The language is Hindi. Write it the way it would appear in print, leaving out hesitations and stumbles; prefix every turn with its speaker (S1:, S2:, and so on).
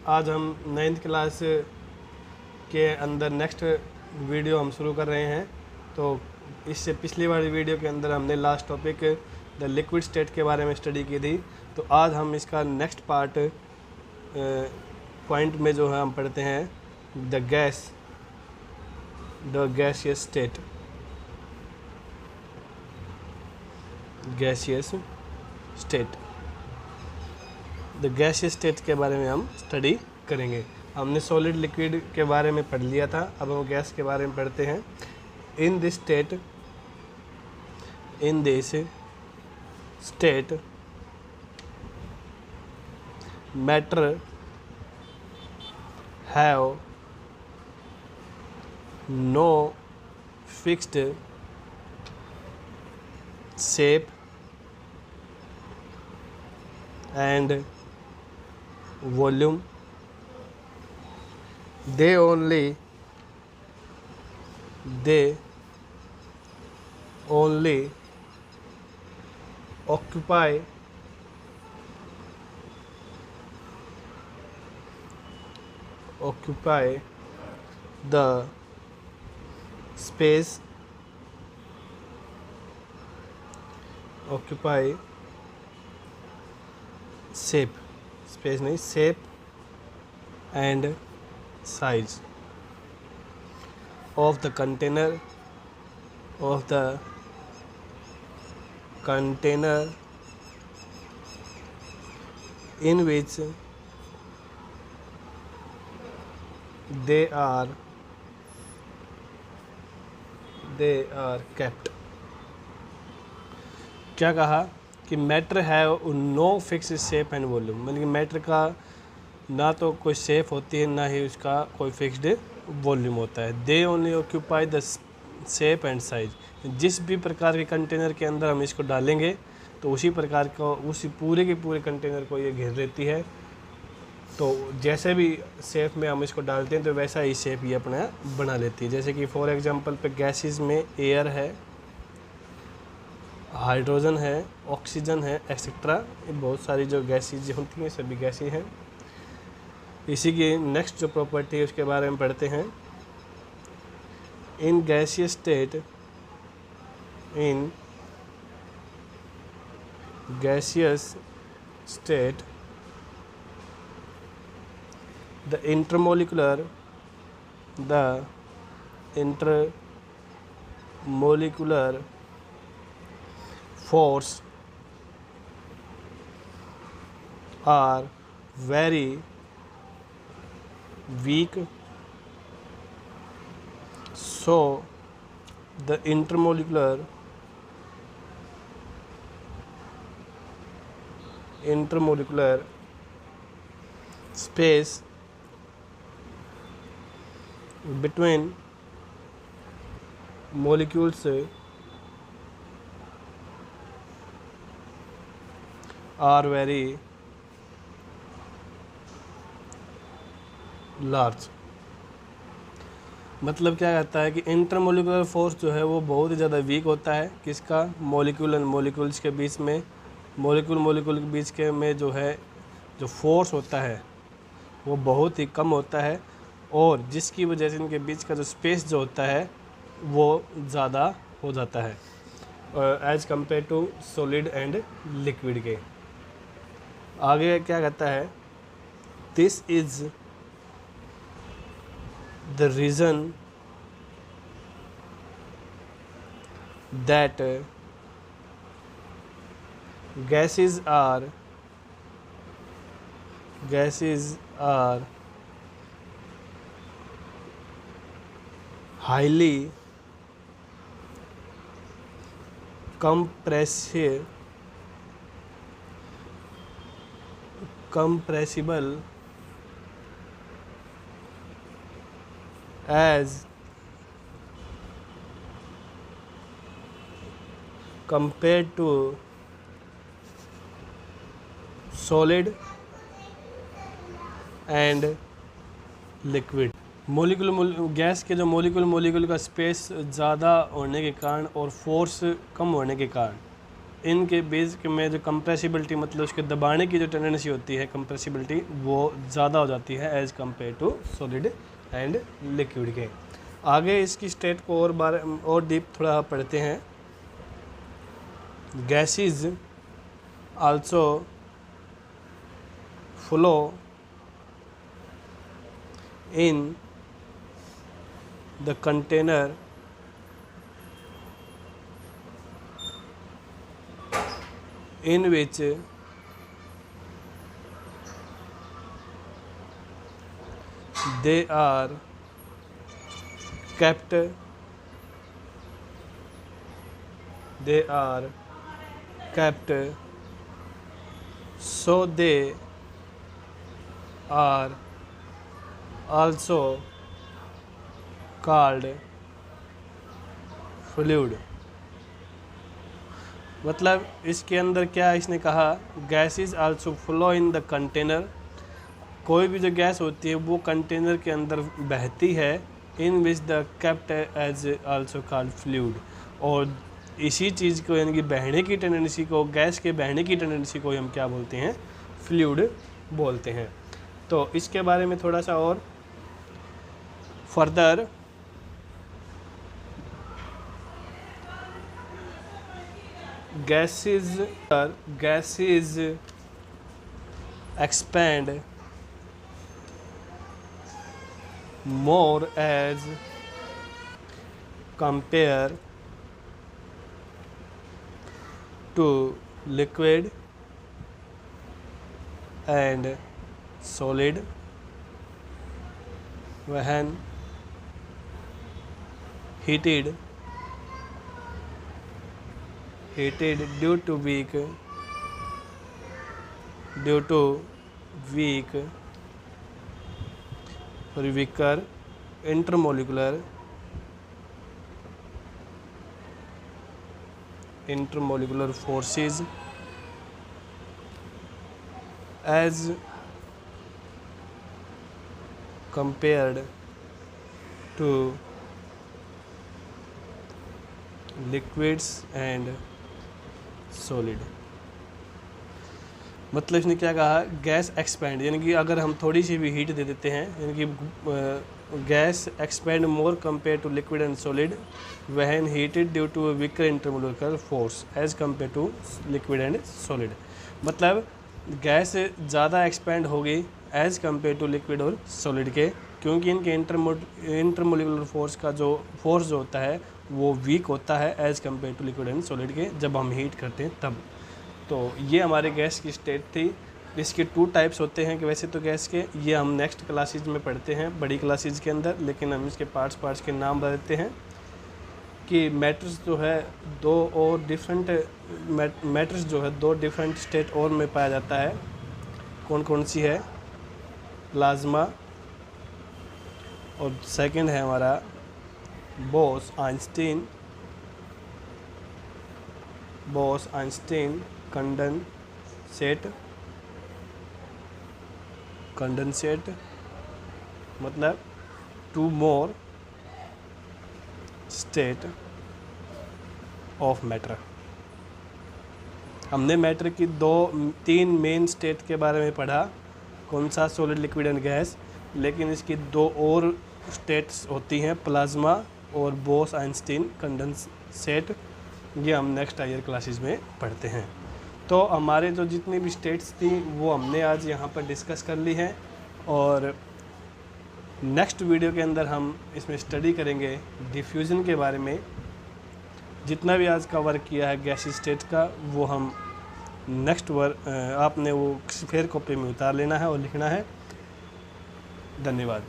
S1: आज हम 9th क्लास के अंदर नेक्स्ट वीडियो हम शुरू कर रहे हैं। तो इससे पिछली वाली वीडियो के अंदर हमने last topic the liquid state के बारे में स्टडी की थी। तो आज हम इसका नेक्स्ट पार्ट पॉइंट में जो है हम पढ़ते हैं the gaseous state. The gaseous state के बारे में हम स्टडी करेंगे। हमने सॉलिड लिक्विड के बारे में पढ़ लिया था, अब हम गैस के बारे में पढ़ते हैं। In this state matter have no fixed shape and volume. They only occupy the space shape and size of the container in which they are kept। क्या कहा कि मैटर है no fix shape and volume, मतलब कि मैटर का ना तो कोई शेप होती है ना ही उसका कोई फिक्स्ड वॉल्यूम होता है। They only occupy the shape and size. जिस भी प्रकार के कंटेनर के अंदर हम इसको डालेंगे तो उसी प्रकार का उसी पूरे के पूरे कंटेनर को ये घेर लेती है। तो जैसे भी शेप में हम इसको डालते हैं तो वैसा ही शेप ये अपना बना लेती है। जैसे कि फॉर एग्जांपल पे गैसेस में एयर है, हाइड्रोजन है, ऑक्सीजन है, एक्सेट्रा। ये बहुत सारी जो गैसेज होती हैं सभी गैसें हैं। इसी की नेक्स्ट जो प्रॉपर्टी है उसके बारे में पढ़ते हैं। In gaseous state the intermolecular force are very weak, so the intermolecular space between molecules are very large। मतलब क्या कहता है कि इंटरमोलिकुलर फोर्स जो है वो बहुत ही ज़्यादा वीक होता है। किसका? मॉलिक्यूल एंड मॉलिक्यूल्स के बीच में, मॉलिक्यूल के बीच के में जो है जो फोर्स होता है वो बहुत ही कम होता है, और जिसकी वजह से इनके बीच का जो स्पेस जो होता है वो ज़्यादा हो जाता है as compare to solid and liquid के। आगे क्या कहता है? This is the reason that gases are highly compressible as compared to solid and liquid। Gas के जो मॉलिक्यूल का स्पेस ज़्यादा होने के कारण और फोर्स कम होने के कारण इनके बेसिक में जो कंप्रेसिबिलिटी मतलब उसके दबाने की जो टेंडेंसी होती है, कंप्रेसिबिलिटी वो ज़्यादा हो जाती है as compare to solid and liquid के। आगे इसकी स्टेट को और डीप थोड़ा पढ़ते हैं। Gases also flow in the container in which they are kept so they are also called fluid। मतलब इसके अंदर क्या इसने कहा, gases also flow in the container, कोई भी जो गैस होती है वो कंटेनर के अंदर बहती है, in which the kept as also called fluid, और इसी चीज़ को यानी कि बहने की टेंडेंसी को, गैस के बहने की टेंडेंसी को हम क्या बोलते हैं, फ्लूइड बोलते हैं। तो इसके बारे में थोड़ा सा और further gases expand more as compared to liquid and solid when heated due to weak or weaker intermolecular forces as compared to liquids and solid. मतलब इसने क्या कहा, गैस एक्सपैंड यानी कि अगर हम थोड़ी सी भी हीट दे देते हैं, यानी कि gas expand more compare to liquid and solid when heated due to weaker intermolecular force as compare to liquid and solid. मतलब गैस ज़्यादा एक्सपैंड होगी एज कंपेयर टू लिक्विड और सॉलिड के, क्योंकि इनके इंटरमोलिकुलर फोर्स का जो फोर्स जो होता है वो वीक होता है as compare to liquid and solid के, जब हम हीट करते हैं तब। तो ये हमारे गैस की स्टेट थी। इसके 2 टाइप्स होते हैं कि वैसे तो गैस के, ये हम नेक्स्ट क्लासेज में पढ़ते हैं बड़ी क्लासेज के अंदर, लेकिन हम इसके पार्ट्स के नाम बताते हैं कि मैटर्स जो है 2 और डिफरेंट मैटर्स जो है 2 डिफरेंट स्टेट और में पाया जाता है। कौन कौन सी है, प्लाज्मा और सेकंड है हमारा बोस आइंस्टीन कंडेंसेट मतलब 2 मोर स्टेट ऑफ मैटर। हमने मैटर की 3 मेन स्टेट के बारे में पढ़ा, कौन सा, सॉलिड, लिक्विड एंड गैस, लेकिन इसकी 2 और स्टेट्स होती हैं, प्लाज्मा और बोस आइंस्टीन कंडेंसेट। ये हम नेक्स्ट हायर क्लासेस में पढ़ते हैं। तो हमारे जो जितनी भी स्टेट्स थी वो हमने आज यहाँ पर डिस्कस कर ली हैं, और नेक्स्ट वीडियो के अंदर हम इसमें स्टडी करेंगे डिफ्यूज़न के बारे में। जितना भी आज का वर्क किया है गैस स्टेट का वो हम नेक्स्ट आपने वो फेयर कॉपी में उतार लेना है और लिखना है। धन्यवाद।